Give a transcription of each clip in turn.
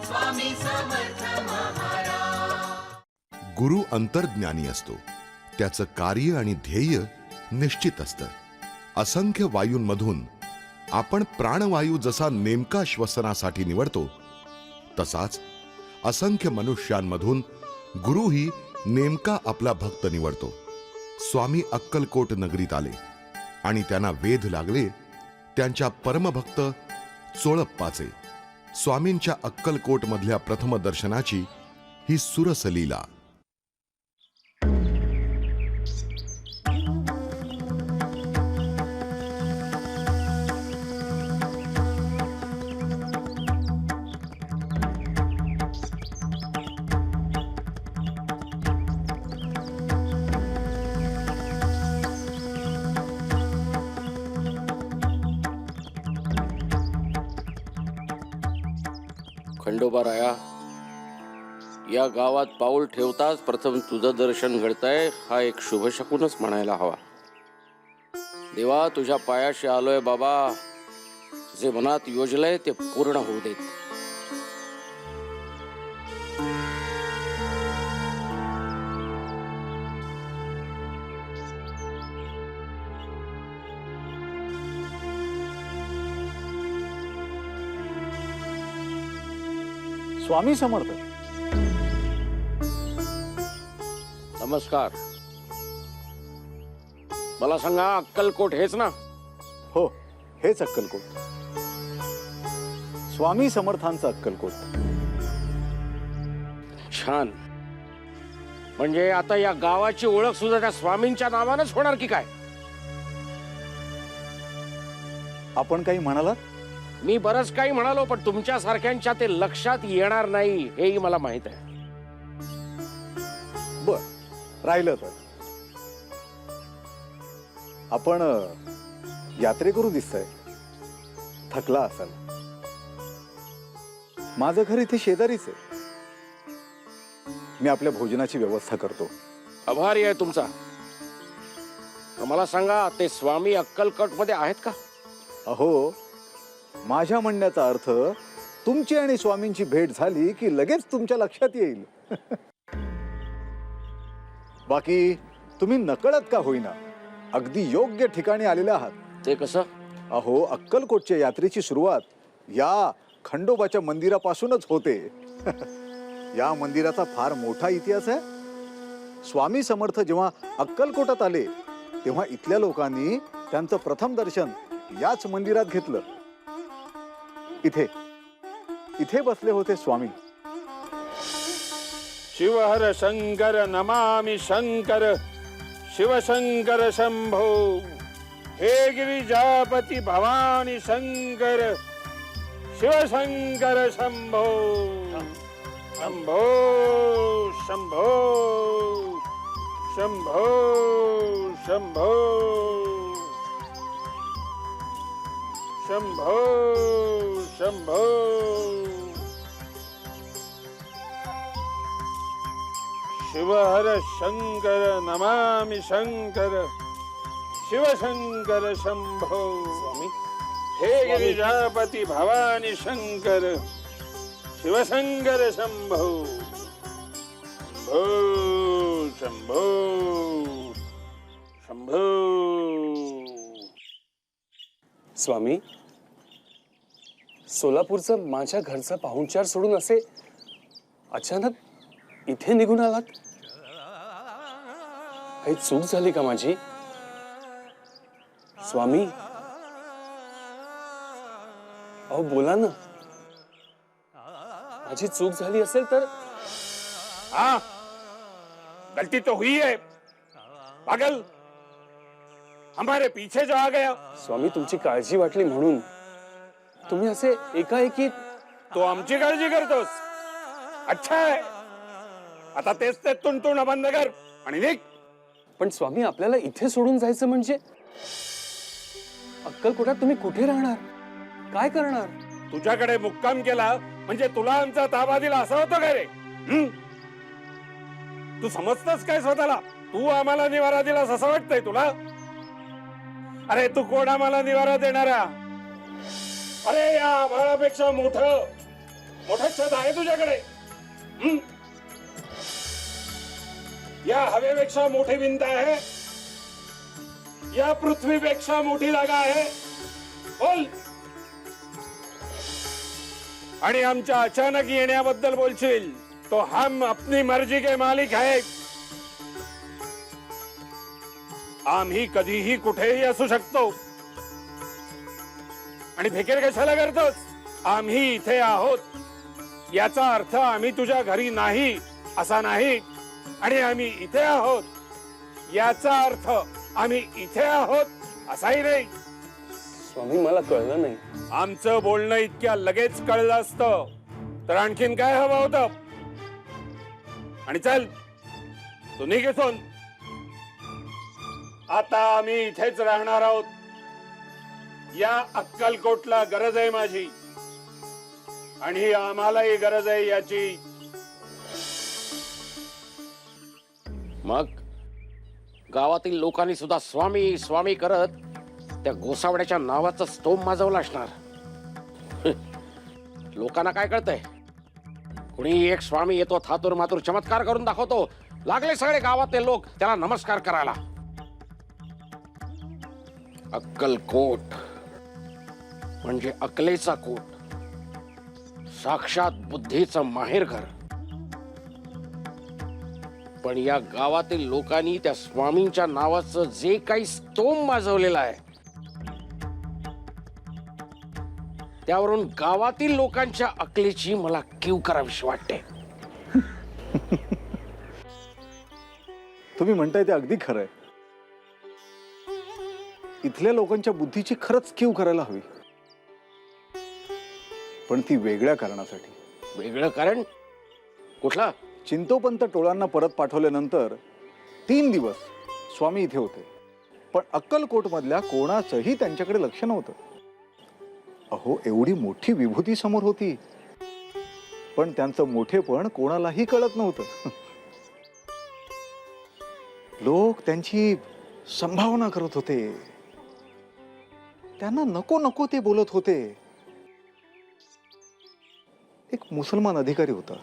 स्वामी समर्थ महाराज। गुरु अंतर्ज्ञानी असतो, त्याचं कार्य आणि ध्येय निश्चित असतं। असंख्य वायूंमधून आपण प्राणवायू जसा नेमका श्वसनासाठी निवडतो, तसाच असंख्य मनुष्यांमधून गुरुही नेमका आपला भक्त निवडतो। स्वामी अक्कलकोट नगरीत आले आणि त्यांना वेध लागले त्यांच्या परमभक्त चोळप्पाचे। स्वामींच्या अक्कलकोट मधल्या प्रथम दर्शनाची ही सुरस लीला। खंडोबाराया, या गावात पाऊल ठेवताच प्रथम तुझं दर्शन घडतंय हा एक शुभशकुनच म्हणायला हवा। देवा, तुझ्या पायाशी आलोय बाबा, जे मनात योजलंय ते पूर्ण होऊ देत। स्वामी समर्थ। नमस्कार। मला सांगा, अक्कलकोट हेच ना? हो, हेच अक्कलकोट, स्वामी समर्थांचं अक्कलकोट। छान। म्हणजे आता या गावाची ओळख सुद्धा त्या स्वामींच्या नावानंच होणार की काय? आपण काही म्हणालात? मी बरंच काही म्हणालो, पण तुमच्या सारख्यांच्या ते लक्षात येणार नाही हेही मला माहित आहे। बर, राहिलं तर आपण यात्रेकरू दिसतंय, थकला असाल। माझं घर इथे शेजारीच आहे, मी आपल्या भोजनाची व्यवस्था करतो। आभारी आहे तुमचा। मला सांगा, ते स्वामी अक्कलकोट मध्ये आहेत का? अहो, माझ्या म्हणण्याचा अर्थ, तुमची आणि स्वामींची भेट झाली की लगेच तुमच्या लक्षात येईल। बाकी तुम्ही नकळत का होईना अगदी योग्य ठिकाणी आलेले आहात। ते कसं? अहो, अक्कलकोटच्या यात्रेची सुरुवात या खंडोबाच्या मंदिरापासूनच होते। या मंदिराचा फार मोठा इतिहास आहे। स्वामी समर्थ जेव्हा अक्कलकोटात आले तेव्हा इथल्या लोकांनी त्यांचं प्रथम दर्शन याच मंदिरात घेतलं। इथे इथे बसले होते स्वामी। शिवहर शंकर नमामि शंकर, शिवशंकर शंभो। हे गिरिजापति भवानी शंकर, शिवशंकर शंभो। शंभो शंभो शंभो शंभो शंभो शंभो। शिवहर शंकर नमामि शंकर, शिवशंकर शंभो। स्वामी, हे गिरिजापति भवानी शंकर, शिवशंकर शंभो। शंभो शंभो शंभो। स्वामी, सोलापूरचं माझ्या घरचा पाहुणचार सोडून असे अचानक इथे निघून आलात? काही चूक झाली का माझी? स्वामी, अहो बोला ना। माझी चूक झाली असेल तर? हाँ, गलती तो हुई है पागल, हमारे पीछे जो आ गया। स्वामी, तुमची काळजी वाटली म्हणून तुम्ही असे एकाएकी। तो आमची काळजी करतोस? अच्छा आहे, आता तेच ते तुणतुण बंद कर आणि निघ। पण स्वामी, आपल्याला इथे सोडून जायचं म्हणजे? अक्कलकोटात तुम्ही कुठे राहणार, काय करणार? तुझ्याकडे मुक्काम केला म्हणजे तुला आमचा ताबा दिला असं होतं काय रे? तू समजतस काय स्वतःला? तू आम्हाला निवारा दिलास असं वाटतंय तुला? अरे तू कोण आम्हाला निवारा देणारा? अरे या आभाळापेक्षा मोठं मोठं छत आहे तुझ्याकडे? हं? या हवेपेक्षा मोठी भिंत आहे? या पृथ्वीपेक्षा मोठी जागा आहे? बोल. आणि आमच्या अचानक येण्याबद्दल बोलशील तो हम अपनी मर्जी के मालिक है. आम्ही कधीही कुठेही असू शकतो. आणि फिकीर कशाला करतोस? आम्ही इथे आहोत याचा अर्थ आम्ही तुझ्या घरी नाही असा नाही. आणि आम्ही इथे आहोत याचा अर्थ आम्ही इथे आहोत असाही नाही. स्वामी मला कळलं नाही. आमचं बोलणं इतक्या लगेच कळलं असतं तर आणखीन काय हवं होतं? आणि चल तू निघ इथून. आता आम्ही इथेच राहणार आहोत. या अक्कलकोटला गरज आहे माझी आणि आम्हालाही गरज आहे याची. मग गावातील लोकांनी सुद्धा स्वामी स्वामी करत त्या गोसावड्याच्या नावाचं स्तोम माजवलं असणार. लोकांना काय कळतंय? कुणी एक स्वामी येतो, थातूर मातूर चमत्कार करून दाखवतो. लागले सगळे गावातले लोक त्याला नमस्कार करायला. अक्कलकोट म्हणजे अकलेचा कोट, साक्षात बुद्धीचं माहेरघर. पण या गावातील लोकांनी त्या स्वामींच्या नावाचं जे काही स्तोम माजवलेलं आहे त्यावरून गावातील लोकांच्या अकलेची मला कीव करावीशी वाटते. तुम्ही म्हणताय ते अगदी खरंय. इथल्या लोकांच्या बुद्धीची खरंच कीव करायला हवी, पण ती वेगळ्या कारणासाठी. वेगळं कारण कुठलं? चिंतोपंत टोळांना परत पाठवल्यानंतर 3 दिवस स्वामी इथे होते, पण अक्कलकोट मधल्या कोणाचंही त्यांच्याकडे लक्ष नव्हतं. अहो, एवढी मोठी विभूती समोर होती, पण त्यांचं मोठेपण कोणालाही कळत नव्हतं. लोक त्यांची संभावना करत होते, त्यांना नको नको ते बोलत होते. एक मुसलमान अधिकारी होता.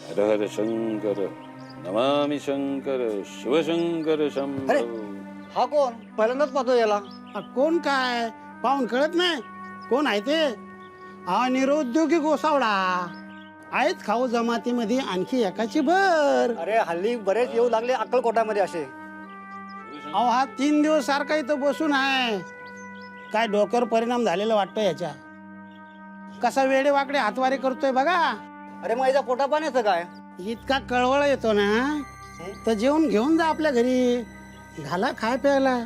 हर हर शंकर नमामि शंकर शिवशंकर शंभो. अरे हा कोण? पहिल्यांदाच पाहतो याला. कोण काय पाहून कळत नाही कोण आहे ते? हा निरुद्योगी गोसावडा आहेत. खाऊ जमातीमध्ये आणखी एकाची भर. अरे हल्ली बरेच येऊ लागले अक्कलकोटामध्ये असे. अहो हा 3 दिवस सारखा इथं बसून आहे. काय डोक्यावर परिणाम झालेला वाटतो याच्या. कसा वेडे वाकडे हातवारे करतोय बघा. अरे मग याच्या पोटा पाण्याचं काय? इतका कळवळ येतो ना तर जेवण घेऊन जा आपल्या घरी, घाला खाय प्यायला.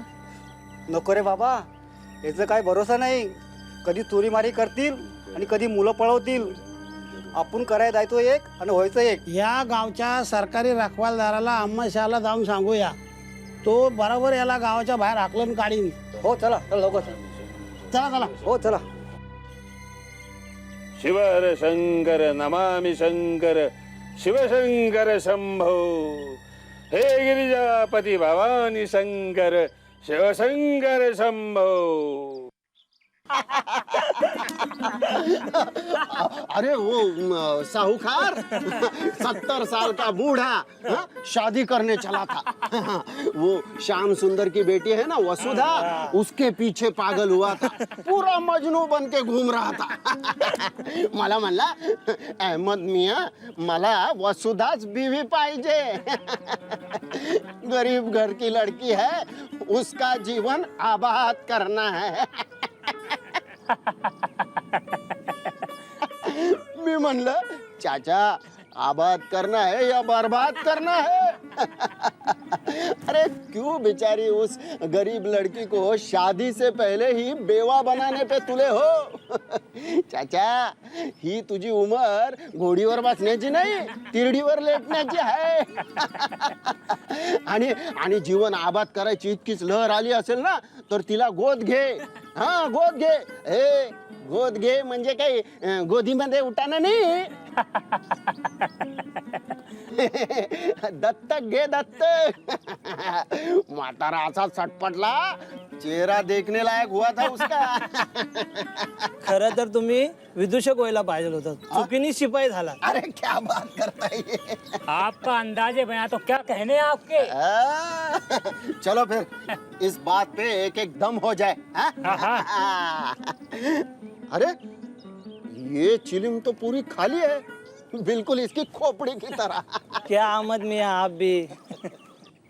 नको रे बाबा, याचं काय भरोसा नाही. कधी चोरीमारी करतील आणि कधी मुलं पळवतील. आपण करायला जायचो एक आणि व्हायचं एक. या गावच्या सरकारी रखवालदाराला अम्माशाला जाऊन सांगूया, तो बरोबर याला गावाच्या बाहेर हाकलून काढीन. हो चला चला लवकर. चला चला. हो चला. शिव हर शंकर नमामि शंकर शिवशंकर शंभो. हे गिरिजापती भवानी शंकर शिवशंकर शंभो. अरे वो साहूकार 70 साल का बूढ़ा, हाँ, शादी करने चला था. वो श्याम सुंदर की बेटी है ना वसुधा, उसके पीछे पागल हुआ था. पूरा मजनू बन के घूम रहा था. मला म्हणला, अहमद मियाँ मला वसुधाच बीवी पाहिजे. गरीब घर की लड़की है, उसका जीवन आबाद करना है. मी म्हणलं, चाचा आबाद करना है या बर्बाद करना है? अरे क्यों बेचारी उस गरीब लड़की को शादी से पहले ही बेवा बनाने पे तुले हो? चाचा, ही तुझी उमर घोडीवर बसण्याची नाही, तिरडीवर लेटण्याची आहे. आणि जीवन आबाद करायची इतकीच लहर आली असेल ना, तर तिला गोद घे. हा, गोद घे. हे गोद घे म्हणजे काही गोदीमध्ये उठाना नाही. दत्तक घे, दत्तक. म्हातारा असा सटपटला, चेहरा देखने लायक हुआ था उसका. खरं तर तुम्ही विदूषक व्हायला पाहिजे होतं, चुकीने शिपाई झाला. अरे क्या बात करता है ये? आपका अंदाजे बयां तो क्या कहने हैं आपके. चलो फिर इस बात पे एक एक दम हो जाए. हाँ? अरे ये चिलिम तो पूरी खाली है, बिल्कुल इसकी खोपड़ी की तरह. क्या अहमद मियाँ आप भी.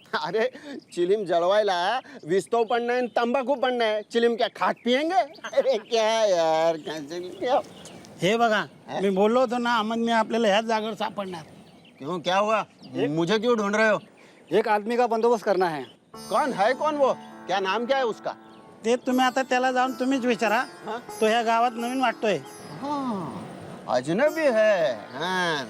अरे चिलिम जळवायला विस्तव पण नाही आणि तंबाखू पण नाही. चिलिम क्या खाट पियेंगे? अरे क्या यार, क्या? हे बघा, मी बोललो होतो ना अहमद मियाँ आपल्याला ह्याच जागेवर सापडणार. क्यों, क्या हुआ? मुझे क्यों ढूंढ रहे हो? एक आदमी का बंदोबस्त करना है. कौन है, कौन वो? क्या नाम क्या है उसका? ते तुम्ही आता त्याला जाऊन तुम्हीच विचारा. हाँ? तो ह्या गावात नवीन वाटतोय. हाँ, अजनबी है. हाँ.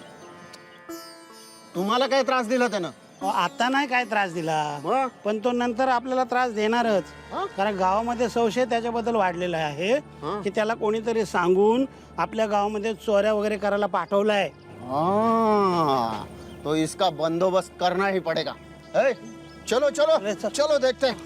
तुम्हाला काय त्रास दिला त्यानं? अहो, आता नाही काय त्रास दिला, मग? पण तो नंतर आपल्याला त्रास देणारच. हा? कारण गावामध्ये संशय त्याच्याबद्दल वाढलेला आहे की त्याला कोणीतरी सांगून आपल्या गावामध्ये चोऱ्या वगैरे करायला पाठवलाय. हाँ, तो इसका बंदोबस्त करना ही पड़ेगा. ए, चलो चलो अरे, चल. चलो देखते हैं.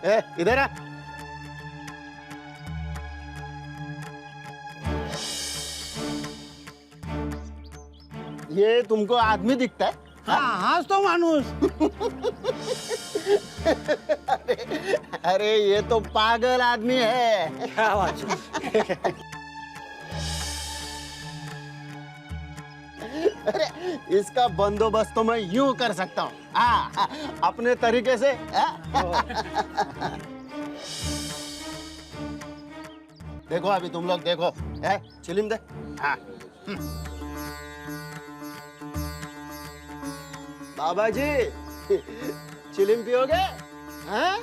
ए, इधर आ. ये तुमको आदमी दिखता है? हा हाच तो माणूस. अरे ये तो पागल आदमी है. क्या बात. अरे इसका बंदोबस्त तो मैं यूं कर सकता हूँ. हाँ, अपने तरीके से. हाँ? देखो अभी तुम लोग देखो. चिलिम दे. हाँ. बाबा जी, चिलिम पियोगे? हाँ?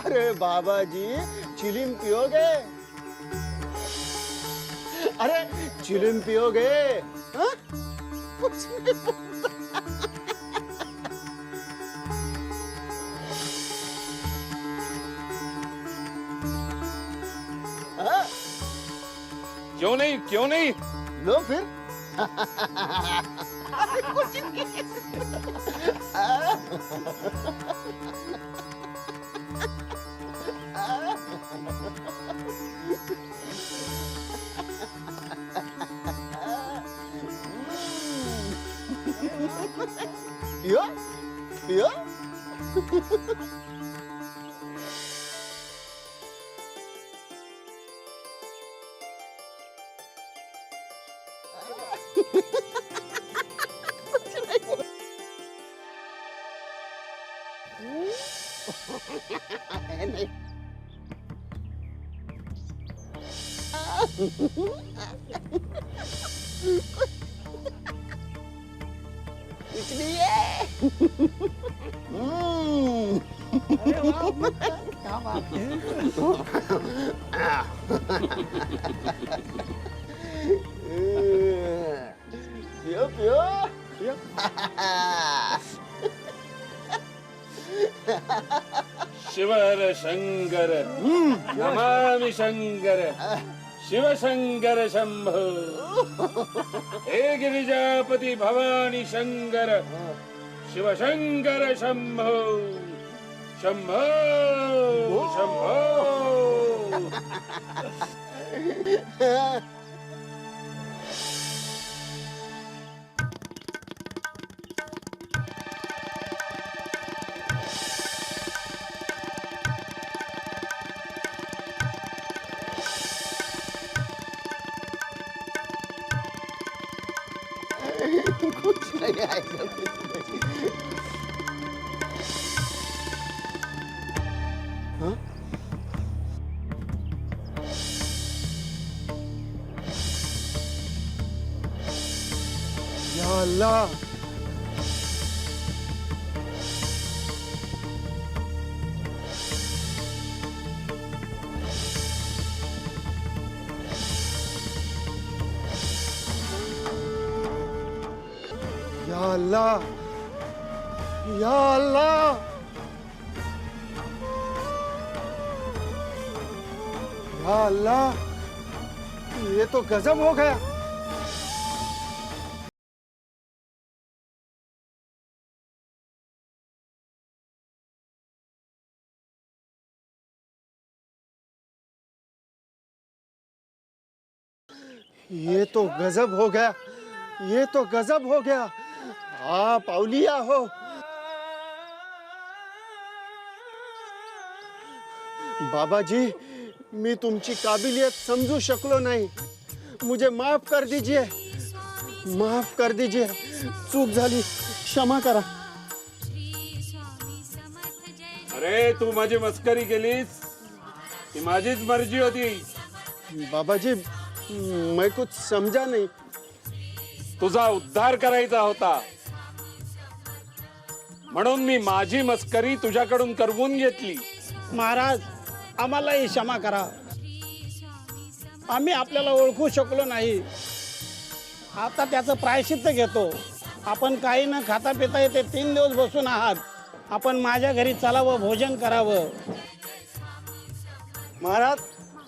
अरे बाबा जी, चिलिम पियोगे? अरे चिलिम पियोगे? हाँ? कुछ नहीं बोलता. हाँ? क्यों नहीं, क्यों नहीं. लो फिर. पियो पियो. नहीं. कुछ नहीं है. क्या बात है. पियो पियो पियो. शिवर शंकर नमामि शंकर शिव शंकर शंभो. हे गिरिजापति भवानी शंकर शिव शंकर शंभो शंभो शंभो. कुछ नहीं आएगा. हाँ? या अल्लाह. या अल्लाह, या अल्लाह, या अल्लाह, ये तो गजब हो गया। ये तो गजब हो गया, ये तो गजब हो गया। आप औलिया हो। बाबा जी, मी तुमची काबिलियत समजू शकलो नाही, मुझे माफ कर दीजिए, माफ कर दीजिए, चूक झाली, क्षमा करा। अरे तू माझी मस्करी केलीस, ती माझीच मर्जी होती। बाबा जी, मैं कुछ समझा नहीं। तुझा उद्धार करायचा होता म्हणून मी माझी मस्करी तुझ्याकडून करवून घेतली। महाराज, आम्हालाही क्षमा करा, आम्ही आपल्याला ओळखू शकलो नाही। आता त्याचं प्रायश्चित्त घेतो। आपण काही न खाता पिता येते 3 दिवस बसून आहात, आपण माझ्या घरी चलावं, भोजन करावं। महाराज,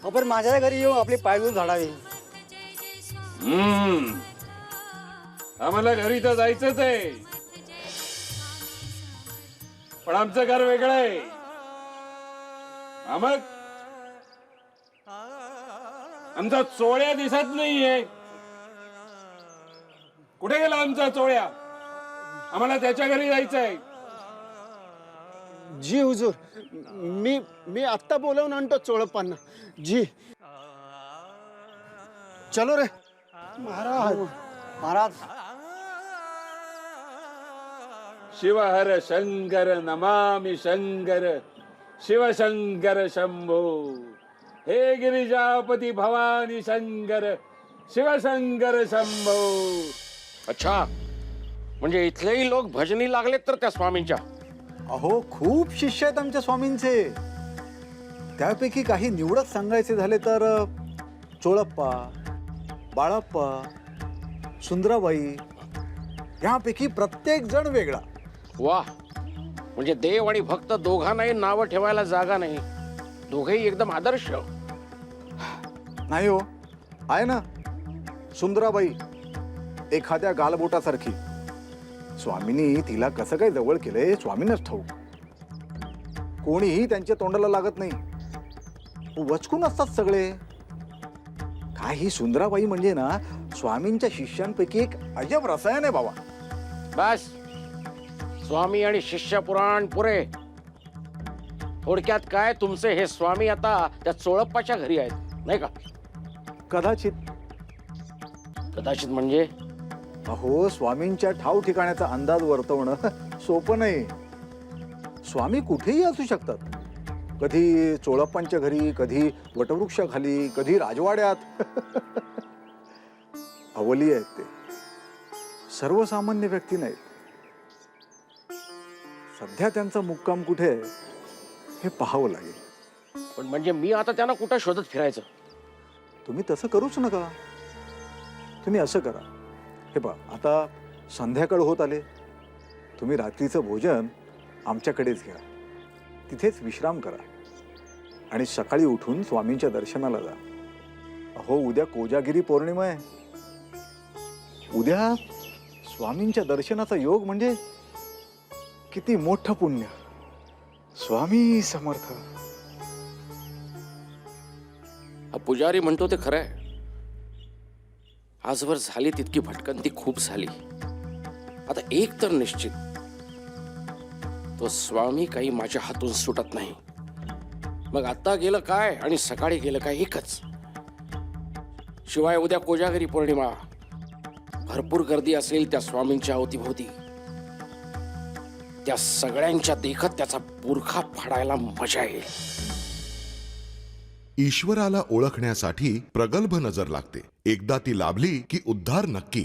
आपण माझ्या घरी येऊन आपले पाय धुवून झाडावे। आम्हाला घरी तर जायचंच आहे, पण आमचं घर वेगळं आहे। मग आमचा चोळ्या दिसत नाहीये, कुठे गेला आमचा चोळ्या? आम्हाला त्याच्या घरी जायचंय। जी हुजूर, मी आत्ता बोलवून आणतो चोळप्पांना। जी, चलो रे महाराज। महाराज, शिवहर शंकर नमामि शंकर, शिवशंकर शंभो, हे गिरिजापती भवानी शंकर, शिवशंकर शंभो। अच्छा, म्हणजे इथलेही लोक भजनी लागलेत तर त्या स्वामींच्या? अहो, खूप शिष्य आहेत आमच्या स्वामींचे। त्यापैकी काही निवडक सांगायचे झाले तर चोळप्पा, बाळप्पा, सुंदराबाई, यापैकी प्रत्येक जण वेगळा। वाह, म्हणजे देव आणि भक्त दोघांनाही नावं ठेवायला जागा नाही, दोघेही एकदम आदर्श। नाही हो, आहे ना सुंदराबाई, एखाद्या गालबोटासारखी। स्वामींनी तिला कसं काय जवळ केलंय स्वामींनाच ठाऊक। कोणीही त्यांच्या तोंडाला लागत नाही, वचकून असतात सगळे। काही सुंदराबाई म्हणजे ना स्वामींच्या शिष्यांपैकी एक अजब रसायन आहे बाबा। बस, स्वामी आणि शिष्य पुराण पुरे। थोडक्यात काय, तुमचे हे स्वामी आता त्या चोळप्पाच्या घरी आहेत, नाही का? कदाचित। कदाचित म्हणजे? अहो, स्वामींच्या ठाव ठिकाण्याचा अंदाज वर्तवणं सोपं नाही। स्वामी कुठेही असू शकतात, कधी चोळप्पांच्या घरी, कधी वटवृक्षाखाली, कधी राजवाड्यात। अवली आहेत ते, सर्वसामान्य व्यक्ती नाहीत। सध्या त्यांचा मुक्काम कुठे आहे हे पाहावं लागेल। पण म्हणजे मी आता त्यांना कुठं शोधत फिरायचं? तुम्ही तसं करूच नका। तुम्ही असं करा, हे पहा, आता संध्याकाळ होत आले, तुम्ही रात्रीचं भोजन आमच्याकडेच घ्या, तिथेच विश्राम करा आणि सकाळी उठून स्वामींच्या दर्शनाला जा। अहो, उद्या कोजागिरी पौर्णिमा आहे। उद्या स्वामींच्या दर्शनाचा योग म्हणजे किती मोठं पुण्य। स्वामी समर्थ। हा पुजारी म्हणतो ते खरं आहे, आजवर झाली तितकी भटकंती खूप झाली। आता एक तर निश्चित, तो स्वामी काही माझ्या हातून सुटत नाही। मग आता गेलं काय आणि सकाळी गेलं काय एकच। शिवाय उद्या कोजागिरी पौर्णिमा, भरपूर गर्दी असेल त्या स्वामींच्या अवतीभोवती। त्या सगळ्यांच्या देखत त्याचा बुरखा फाडायला मजा येईल। ईश्वराला ओळखण्यासाठी प्रगल्भ नजर लागते, एकदा ती लाभली की उद्धार नक्की।